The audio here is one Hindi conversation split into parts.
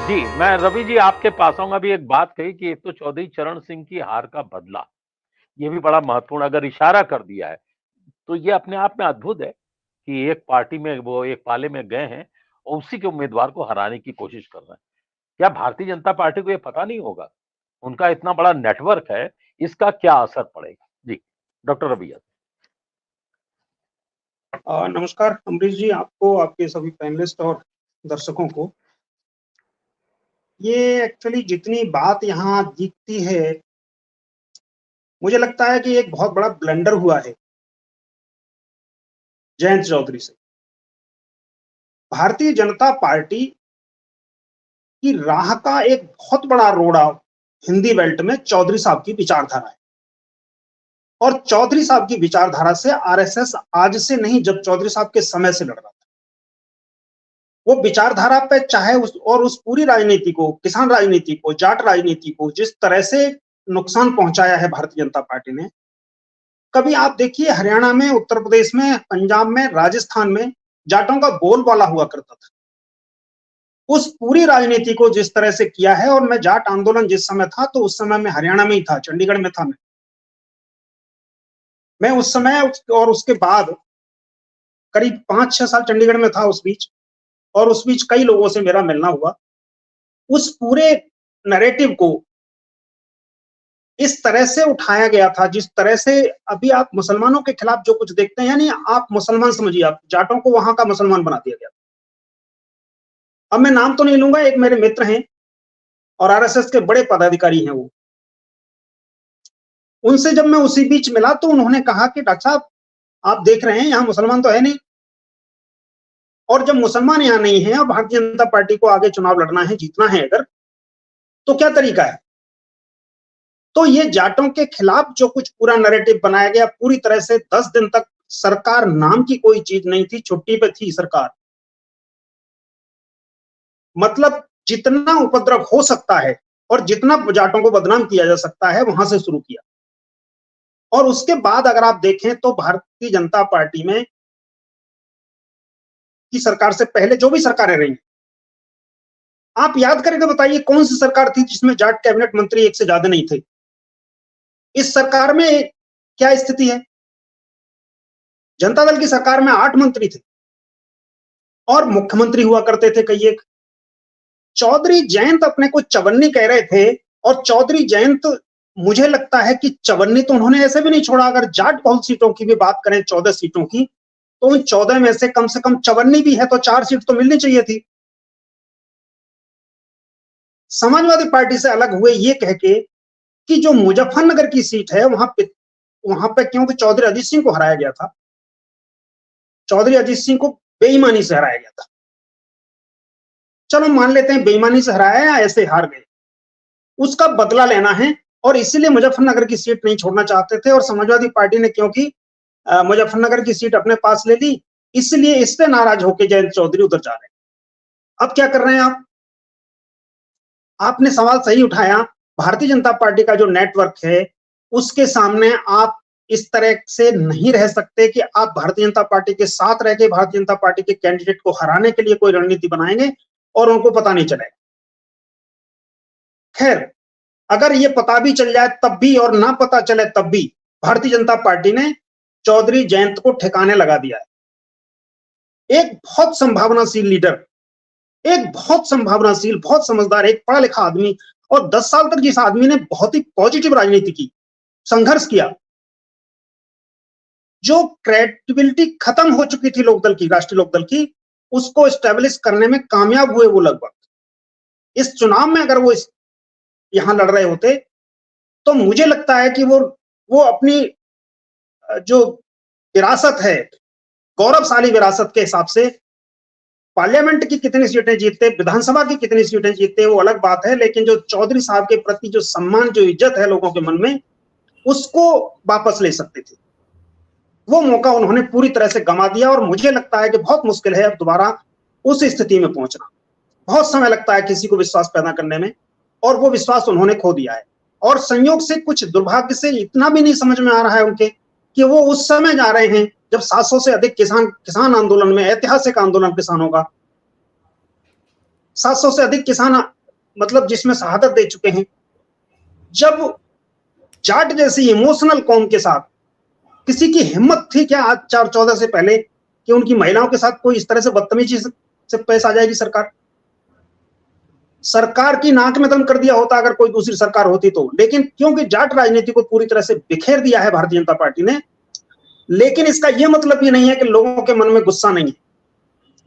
जी, मैं रवि जी आपके पास आऊँगा। अभी एक बात कही कि एक तो चौधरी चरण सिंह की हार का बदला, ये भी बड़ा महत्वपूर्ण अगर इशारा कर दिया है, तो ये अपने आप में अद्भुत है कि एक पार्टी में वो एक पाले में गए हैं और उसी के उम्मीदवार को हराने की कोशिश कर रहे हैं। क्या भारतीय जनता पार्टी को ये पता नहीं होगा? उनका इतना बड़ा नेटवर्क है, इसका क्या असर पड़ेगा? जी, डॉक्टर रवि यादव। नमस्कार अमरीश जी, आपको, आपके सभी पैनलिस्ट और दर्शकों को। ये एक्चुअली जितनी बात यहाँ दिखती है, मुझे लगता है कि एक बहुत बड़ा ब्लंडर हुआ है जयंत चौधरी से। भारतीय जनता पार्टी की राह का एक बहुत बड़ा रोड़ा हिंदी बेल्ट में चौधरी साहब की विचारधारा है। और चौधरी साहब की विचारधारा से आरएसएस आज से नहीं, जब चौधरी साहब के समय से लड़ रहा था। वो विचारधारा पे चाहे उस पूरी राजनीति को, किसान राजनीति को, जाट राजनीति को जिस तरह से नुकसान पहुंचाया है भारतीय जनता पार्टी ने। कभी आप देखिए हरियाणा में, उत्तर प्रदेश में, पंजाब में, राजस्थान में जाटों का बोलबाला हुआ करता था। उस पूरी राजनीति को जिस तरह से किया है, और मैं जाट आंदोलन जिस समय था तो उस समय मैं हरियाणा में ही था, चंडीगढ़ में था। मैं उस समय और उसके बाद करीब 5-6 साल चंडीगढ़ में था उस बीच, और उस बीच कई लोगों से मेरा मिलना हुआ। उस पूरे नैरेटिव को इस तरह से उठाया गया था जिस तरह से अभी आप मुसलमानों के खिलाफ जो कुछ देखते हैं, यानी आप मुसलमान समझिए, आप जाटों को वहां का मुसलमान बना दिया गया। अब मैं नाम तो नहीं लूंगा, एक मेरे मित्र हैं और आरएसएस के बड़े पदाधिकारी हैं वो। उनसे जब मैं उसी बीच मिला तो उन्होंने कहा कि डॉक्टर साहब, आप देख रहे हैं यहां मुसलमान तो है नहीं, और जब मुसलमान यहां नहीं है और भारतीय जनता पार्टी को आगे चुनाव लड़ना है, जीतना है अगर, तो क्या तरीका है। तो ये जाटों के खिलाफ जो कुछ पूरा नैरेटिव बनाया गया, पूरी तरह से 10 दिन तक सरकार नाम की कोई चीज नहीं थी, छुट्टी पे थी सरकार। मतलब जितना उपद्रव हो सकता है और जितना जाटों को बदनाम किया जा सकता है, वहां से शुरू किया। और उसके बाद अगर आप देखें तो भारतीय जनता पार्टी में की सरकार से पहले जो भी सरकारें रही, आप याद करके बताइए कौन सी सरकार थी जिसमें जाट कैबिनेट मंत्री एक से ज्यादा नहीं थे। इस सरकार में क्या स्थिति है? जनता दल की सरकार में 8 मंत्री थे और मुख्यमंत्री हुआ करते थे कई एक। चौधरी जयंत अपने को चवन्नी कह रहे थे, और चौधरी जयंत, मुझे लगता है कि चवन्नी तो उन्होंने ऐसे भी नहीं छोड़ा। अगर जाट बहुल सीटों की भी बात करें, 14 सीटों की, तो उन 14 में से कम चवन्नी भी है तो 4 सीट तो मिलनी चाहिए थी। समाजवादी पार्टी से अलग हुए ये कह के कि जो मुजफ्फरनगर की सीट है वहां पे क्योंकि चौधरी अजीत सिंह को हराया गया था, चौधरी अजीत सिंह को बेईमानी से हराया गया था। चलो मान लेते हैं बेईमानी से हराया या ऐसे हार गए, उसका बदला लेना है, और इसीलिए मुजफ्फरनगर की सीट नहीं छोड़ना चाहते थे। और समाजवादी पार्टी ने क्योंकि मुजफ्फरनगर की सीट अपने पास ले ली, इसलिए इस पे नाराज होकर जयंत चौधरी उधर जा रहे हैं। अब क्या कर रहे हैं आप? आपने सवाल सही उठाया। भारतीय जनता पार्टी का जो नेटवर्क है, उसके सामने आप इस तरह से नहीं रह सकते कि आप भारतीय जनता पार्टी के साथ रह के भारतीय जनता पार्टी के कैंडिडेट को हराने के लिए कोई रणनीति बनाएंगे और उनको पता नहीं चलेगा। खैर, अगर ये पता भी चल जाए तब भी, और ना पता चले तब भी, भारतीय जनता पार्टी ने चौधरी जयंत को ठिकाने लगा दिया है। एक बहुत संभावनाशील लीडर, एक बहुत संभावनाशील, बहुत समझदार, एक पढ़ा लिखा आदमी, और 10 साल तक जिस आदमी ने बहुत ही पॉजिटिव राजनीति की, संघर्ष किया, जो क्रेडिबिलिटी खत्म हो चुकी थी लोकदल की, राष्ट्रीय लोकदल की, उसको एस्टेब्लिश करने में कामयाब हुए वो लगभग। इस चुनाव में अगर वो यहां लड़ रहे होते तो मुझे लगता है कि वो अपनी जो विरासत है, गौरवशाली विरासत के हिसाब से, पार्लियामेंट की कितनी सीटें जीतते, विधानसभा की कितनी सीटें जीतते, वो अलग बात है, लेकिन जो चौधरी साहब के प्रति जो सम्मान, जो इज्जत है लोगों के मन में, उसको वापस ले सकते थे। वो मौका उन्होंने पूरी तरह से गंवा दिया, और मुझे लगता है कि बहुत मुश्किल है अब दोबारा उस स्थिति में पहुंचना। बहुत समय लगता है किसी को विश्वास पैदा करने में, और वो विश्वास उन्होंने खो दिया है। और संयोग से, कुछ दुर्भाग्य से, इतना भी नहीं समझ में आ रहा है उनके कि वो उस समय जा रहे हैं जब 700 से अधिक किसान आंदोलन में, ऐतिहासिक आंदोलन किसानों का, 700 से अधिक किसान मतलब जिसमें शहादत दे चुके हैं, जब जाट जैसी इमोशनल कौम के साथ किसी की हिम्मत थी क्या आज 4-14 से पहले कि उनकी महिलाओं के साथ कोई इस तरह से बदतमीजी से पेश आ जाएगी? सरकार की नाक में दम कर दिया होता अगर कोई दूसरी सरकार होती तो। लेकिन क्योंकि जाट राजनीति को पूरी तरह से बिखेर दिया है भारतीय जनता पार्टी ने, लेकिन इसका यह मतलब ये नहीं है कि लोगों के मन में गुस्सा नहीं है।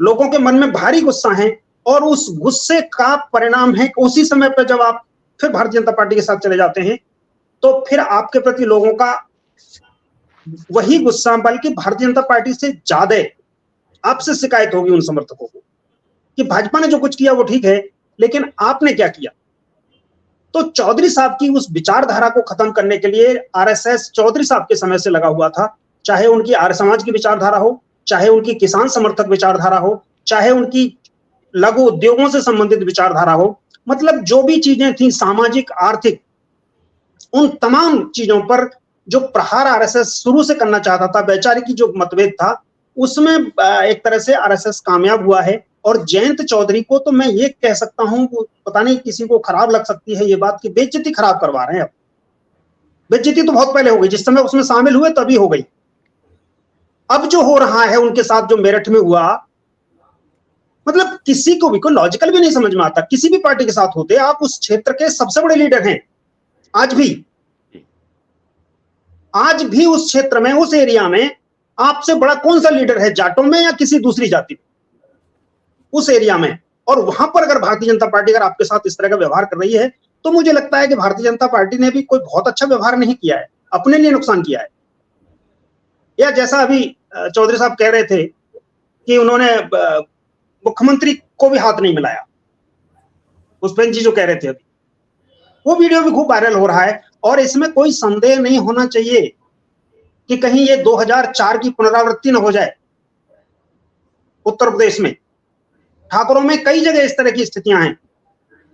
लोगों के मन में भारी गुस्सा है और उस गुस्से का परिणाम है कि उसी समय पर जब आप फिर भारतीय जनता पार्टी के साथ चले जाते हैं तो फिर आपके प्रति लोगों का वही गुस्सा, बल्कि भारतीय जनता पार्टी से ज्यादा आपसे शिकायत होगी उन समर्थकों को कि भाजपा ने जो कुछ किया वो ठीक है, लेकिन आपने क्या किया। तो चौधरी साहब की उस विचारधारा को खत्म करने के लिए आरएसएस चौधरी साहब के समय से लगा हुआ था, चाहे उनकी आर्य समाज की विचारधारा हो, चाहे उनकी किसान समर्थक विचारधारा हो, चाहे उनकी लघु उद्योगों से संबंधित विचारधारा हो, मतलब जो भी चीजें थी सामाजिक आर्थिक, उन तमाम चीजों पर जो प्रहार आरएसएस शुरू से करना चाहता था, वैचारिक जो मतभेद था, उसमें एक तरह से आरएसएस कामयाब हुआ है। और जयंत चौधरी को तो मैं ये कह सकता हूं, पता नहीं किसी को खराब लग सकती है ये बात कि बेइज्जती खराब करवा रहे हैं। अब बेइज्जती तो बहुत पहले हो गई, जिस समय उसमें शामिल हुए तभी हो गई। अब जो हो रहा है उनके साथ जो मेरठ में हुआ, मतलब किसी को भी कोई लॉजिकल भी नहीं समझ में आता। किसी भी पार्टी के साथ होते, आप उस क्षेत्र के सबसे बड़े लीडर हैं आज भी उस क्षेत्र में, उस एरिया में आपसे बड़ा कौन सा लीडर है, जाटों में या किसी दूसरी जाति में, उस एरिया में। और वहां पर अगर भारतीय जनता पार्टी अगर आपके साथ इस तरह का व्यवहार कर रही है तो मुझे लगता है कि भारतीय जनता पार्टी ने भी कोई बहुत अच्छा व्यवहार नहीं किया है, अपने लिए नुकसान किया है। या जैसा अभी चौधरी साहब कह रहे थे कि उन्होंने मुख्यमंत्री को भी हाथ नहीं मिलाया, पुष्पेंद्र जी जो कह रहे थे अभी, वो वीडियो भी खूब वायरल हो रहा है। और इसमें कोई संदेह नहीं होना चाहिए कि कहीं ये 2004 की पुनरावृत्ति न हो जाए। उत्तर प्रदेश में ठाकुरों में कई जगह इस तरह की स्थितियां हैं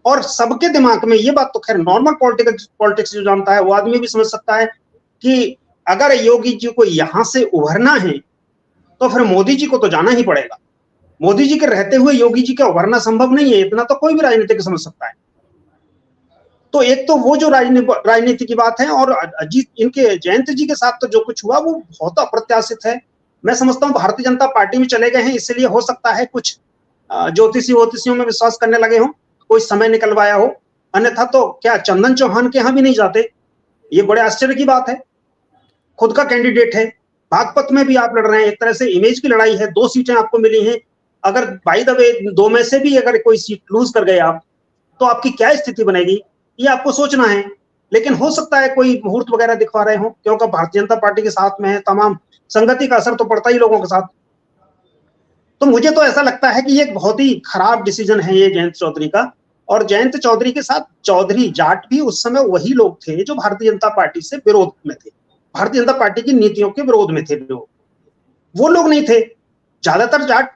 और सबके दिमाग में ये बात तो खैर नॉर्मल पॉलिटिक्स जो जानता है वो आदमी भी समझ सकता है कि अगर योगी जी को यहां से उभरना है तो फिर मोदी जी को तो जाना ही पड़ेगा। मोदी जी के रहते हुए योगी जी का उभरना संभव नहीं है, इतना तो कोई भी राजनीतिक समझ सकता है। तो एक तो वो जो राजनीति की बात है, और अजीत इनके जयंत जी के साथ तो जो कुछ हुआ वो बहुत अप्रत्याशित है। मैं समझता हूँ भारतीय जनता पार्टी में चले गए हैं, इसलिए हो सकता है कुछ ज्योतिषियों में विश्वास करने लगे हो, कोई समय निकलवाया हो, अन्यथा तो क्या चंदन चौहान के यहां भी नहीं जाते। ये बड़े आश्चर्य की बात है। खुद का कैंडिडेट है, बागपत में भी आप लड़ रहे हैं, एक तरह से इमेज की लड़ाई है। 2 सीटें आपको मिली हैं, अगर बाय द वे 2 में से भी अगर कोई सीट लूज कर गए आप तो आपकी क्या स्थिति बनेगी, ये आपको सोचना है। लेकिन हो सकता है कोई मुहूर्त वगैरह दिखवा रहे हो, क्योंकि भारतीय जनता पार्टी के साथ में है, तमाम संगति का असर तो पड़ता ही लोगों के साथ। तो मुझे तो ऐसा लगता है कि ये बहुत ही खराब डिसीजन है ये जयंत चौधरी का। और जयंत चौधरी के साथ चौधरी जाट भी उस समय वही लोग थे जो भारतीय जनता पार्टी से विरोध में थे, भारतीय जनता पार्टी की नीतियों के विरोध में थे। वो लोग नहीं थे। ज्यादातर जाट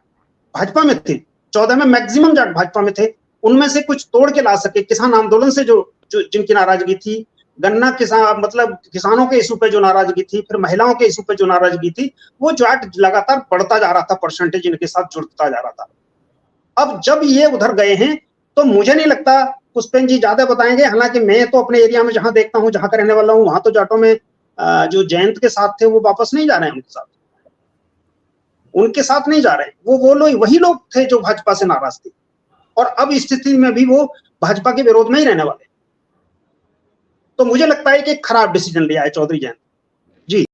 भाजपा में थे, 14 में मैक्सिमम जाट भाजपा में थे। उनमें से कुछ तोड़ के ला सके, किसान आंदोलन से जो जिनकी नाराजगी थी, गन्ना किसान मतलब किसानों के इशू पे जो नाराजगी थी, फिर महिलाओं के इशू पे जो नाराजगी थी, वो जाट लगातार बढ़ता जा रहा था, परसेंटेज इनके साथ जुड़ता जा रहा था। अब जब ये उधर गए हैं तो मुझे नहीं लगता, पुष्पेंद्र जी ज्यादा बताएंगे, हालांकि मैं तो अपने एरिया में जहां देखता हूं, जहां का रहने वाला हूं, वहां तो जाटों में जो जयंत के साथ थे वो वापस नहीं जा रहे हैं, उनके साथ नहीं जा रहे हैं। वो लोग वही लोग थे जो भाजपा से नाराज थे, और अब स्थिति में भी वो भाजपा के विरोध में ही रहने वाले। तो मुझे लगता है कि खराब डिसीजन लिया है चौधरी जयंत जी।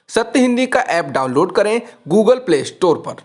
सत्य हिंदी का ऐप डाउनलोड करें गूगल प्ले स्टोर पर।